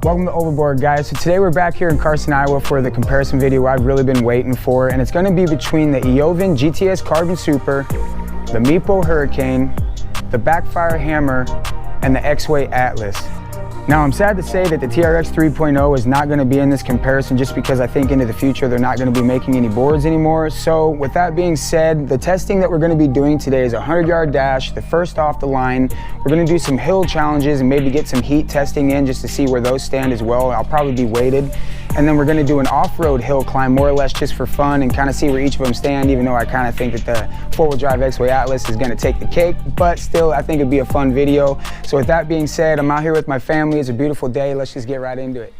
Welcome to Overboard, guys. So today we're back here in Carson, Iowa for the comparison video I've really been waiting for, and it's going to be between the Eovan Gts Carbon Super, the Meepo Hurricane, the Backfire Hammer, and the Exway Atlas. Now, I'm sad to say that the TRX 3.0 is not going to be in this comparison just because I think into the future they're not going to be making any boards anymore. So with that being said, the testing that we're going to be doing today is a 100-yard dash, the first off the line. We're going to do some hill challenges and maybe get some heat testing in just to see where those stand as well. I'll probably be weighted. And then we're going to do an off-road hill climb more or less just for fun and kind of see where each of them stand, even though I kind of think that the four-wheel drive Exway Atlas is going to take the cake, but still I think it'd be a fun video. So with that being said, I'm out here with my family. It's a beautiful day. Let's just get right into it.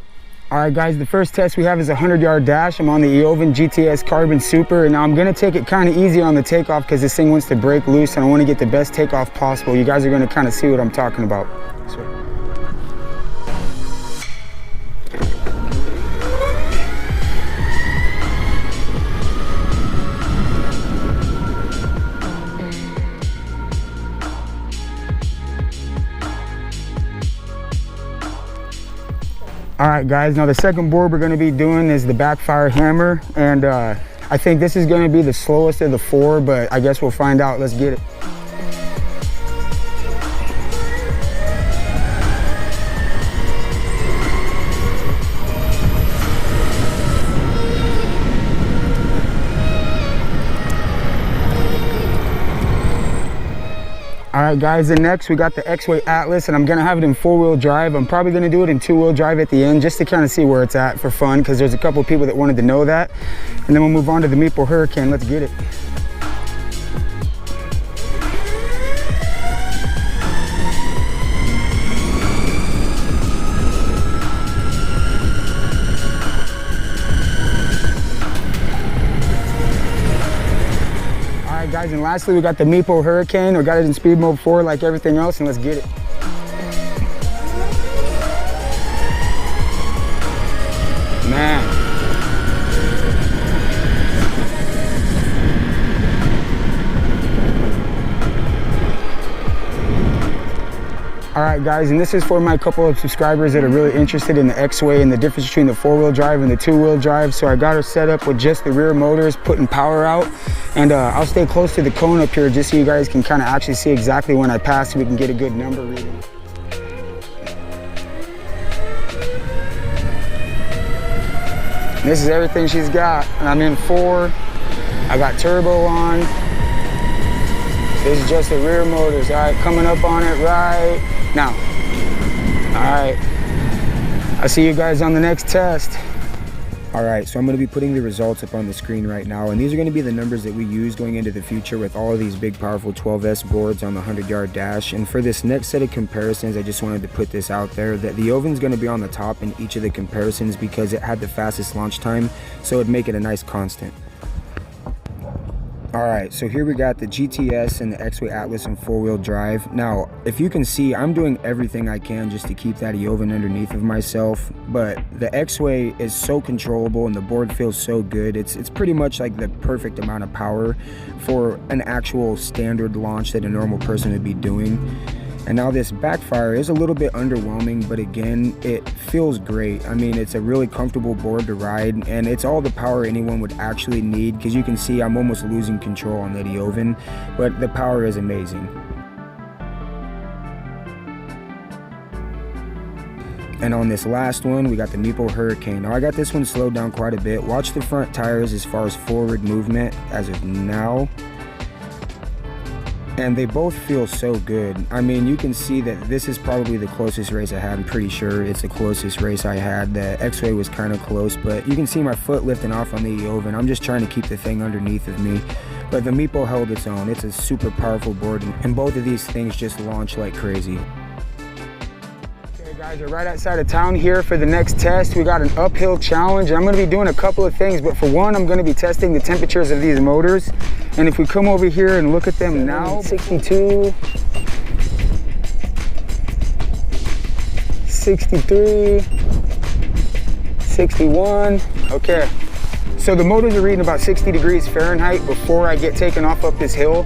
All right, guys, the first test we have is a 100-yard dash. I'm on the Eovan Gts Carbon Super, and now I'm going to take it kind of easy on the takeoff because this thing wants to break loose and I want to get the best takeoff possible. You guys are going to kind of see what I'm talking about. All right, guys, now the second board we're going to be doing is the Backfire Hammer, and I think this is going to be the slowest of the four, but I guess we'll find out. Let's get it. All right, guys, and next we got the Exway Atlas, and I'm gonna have it in four-wheel drive. I'm probably gonna do it in two-wheel drive at the end just to kind of see where it's at for fun, because there's a couple of people that wanted to know that. And then we'll move on to the Meepo Hurricane. Let's get it. Guys, and lastly we got the Meepo Hurricane. We got it in speed mode 4 like everything else, and let's get it. Man. All right, guys, and this is for my couple of subscribers that are really interested in the Exway and the difference between the four-wheel drive and the two-wheel drive. So I got her set up with just the rear motors, putting power out, and I'll stay close to the cone up here just so you guys can kind of actually see exactly when I pass so we can get a good number reading. This is everything she's got, and I'm in 4. I got turbo on. This is just the rear motors. All right, coming up on it right now. All right, I'll see you guys on the next test. All right, so I'm going to be putting the results up on the screen right now, and these are going to be the numbers that we use going into the future with all of these big powerful 12S boards on the 100-yard dash. And for this next set of comparisons, I just wanted to put this out there that the Eovan's going to be on the top in each of the comparisons because it had the fastest launch time, so it'd make it a nice constant. All right, so here we got the GTS and the Exway Atlas in four-wheel drive. Now, if you can see, I'm doing everything I can just to keep that Eovan underneath of myself, but the Exway is so controllable and the board feels so good. It's pretty much like the perfect amount of power for an actual standard launch that a normal person would be doing. And now this Backfire is a little bit underwhelming, but again, it feels great. I mean, it's a really comfortable board to ride, and it's all the power anyone would actually need, because you can see I'm almost losing control on that Eovan, but the power is amazing. And on this last one, we got the Meepo Hurricane. Now I got this one slowed down quite a bit. Watch the front tires as far as forward movement as of now. And they both feel so good. I mean, you can see that this is probably the closest race I had. I'm pretty sure it's the closest race I had. The Exway was kind of close, but you can see my foot lifting off on the Eovan. I'm just trying to keep the thing underneath of me. But the Meepo held its own. It's a super powerful board, and both of these things just launch like crazy. Guys, we're right outside of town here for the next test. We got an uphill challenge, and I'm going to be doing a couple of things, but for one, I'm going to be testing the temperatures of these motors. And if we come over here and look at them now, 62, 63, 61. Okay, So the motors are reading about 60 degrees Fahrenheit before I get taken off up this hill.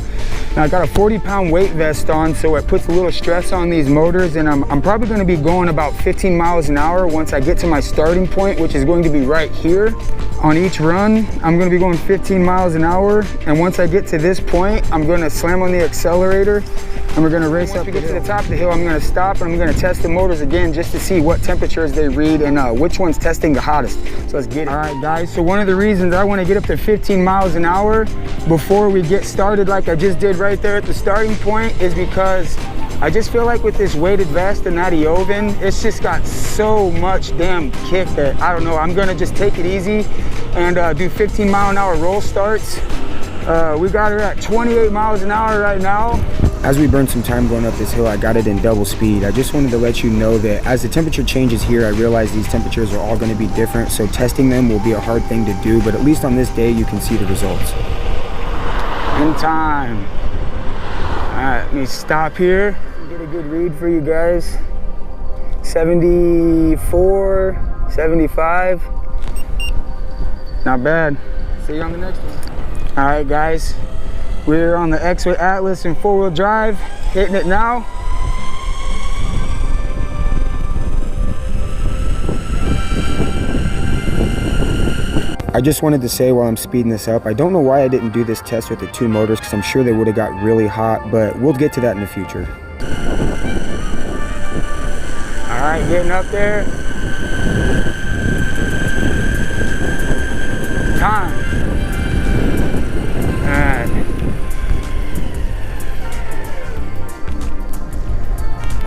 Now I got a 40-pound weight vest on, so it puts a little stress on these motors, and I'm probably gonna be going about 15 miles an hour once I get to my starting point, which is going to be right here. On each run, I'm gonna be going 15 miles an hour, and once I get to this point, I'm gonna slam on the accelerator, and we're gonna race up. Once we get to the top of the hill, I'm gonna stop and I'm gonna test the motors again just to see what temperatures they read and which one's testing the hottest. So let's get it. All right, guys, so one of the reasons I wanna get up to 15 miles an hour before we get started like I just did right there at the starting point is because I just feel like with this weighted vest and that Eovan, it's just got so much damn kick that, I don't know, I'm gonna just take it easy and do 15 mile an hour roll starts. We got her at 28 miles an hour right now. As we burned some time going up this hill, I got it in double speed. I just wanted to let you know that as the temperature changes here, I realize these temperatures are all gonna be different, so testing them will be a hard thing to do, but at least on this day, you can see the results. In time. All right, let me stop here. Get a good read for you guys. 74, 75. Not bad. See you on the next one. All right, guys. We're on the Exway Atlas in 4-wheel drive, hitting it now. I just wanted to say while I'm speeding this up, I don't know why I didn't do this test with the 2 motors, because I'm sure they would have got really hot, but we'll get to that in the future. All right, getting up there. Time. All right.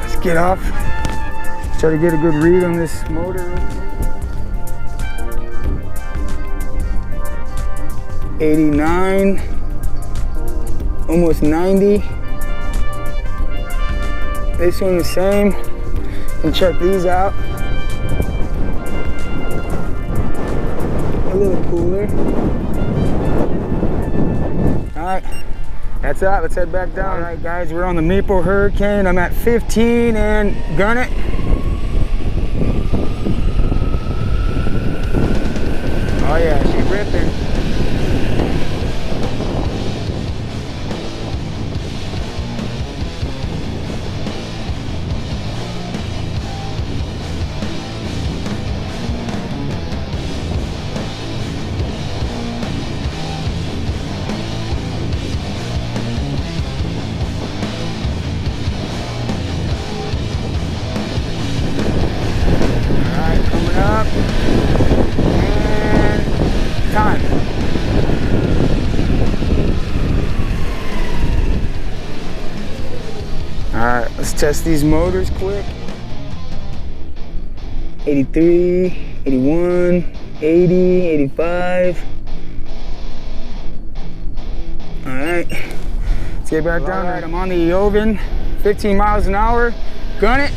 Let's get off. Try to get a good read on this motor. 89, almost 90. This one the same. And check these out. A little cooler. All right, that's that. Let's head back down. All right, guys, we're on the Meepo Hurricane. I'm at 15 and gun it. Oh yeah, she's ripping. Alright, let's test these motors quick. 83, 81, 80, 85. Alright, let's get back down. Alright, I'm on the Eovan, 15 miles an hour. Gun it.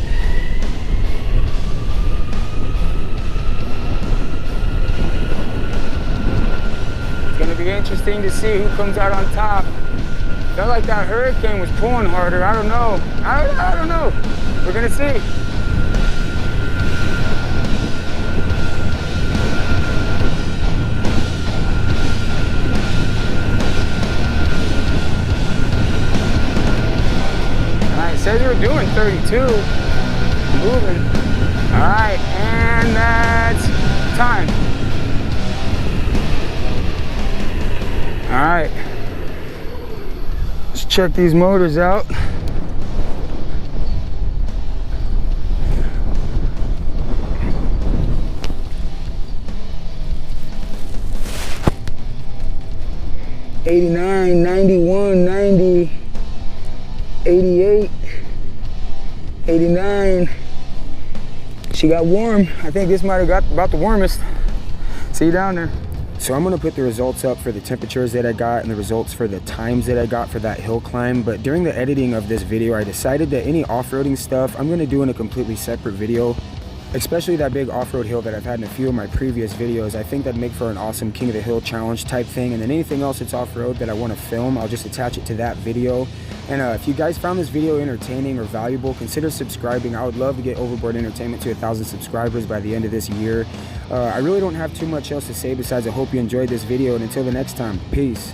It's gonna be interesting to see who comes out on top. Felt like that Hurricane was pulling harder. I don't know. I don't know. We're gonna see. All right, it says we were doing 32. Moving. All right, and that's time. All right. Let's check these motors out. '89, '91, '90, '88, '89. She got warm. I think this might have got about the warmest. See you down there. So I'm gonna put the results up for the temperatures that I got and the results for the times that I got for that hill climb, but during the editing of this video, I decided that any off-roading stuff, I'm gonna do in a completely separate video. especially that big off-road hill that I've had in a few of my previous videos. I think that'd make for an awesome King of the Hill challenge type thing. And then anything else that's off-road that I want to film, I'll just attach it to that video. And if you guys found this video entertaining or valuable, consider subscribing. I would love to get Overboard Entertainment to 1,000 subscribers by the end of this year. I really don't have too much else to say besides I hope you enjoyed this video, and until the next time, peace.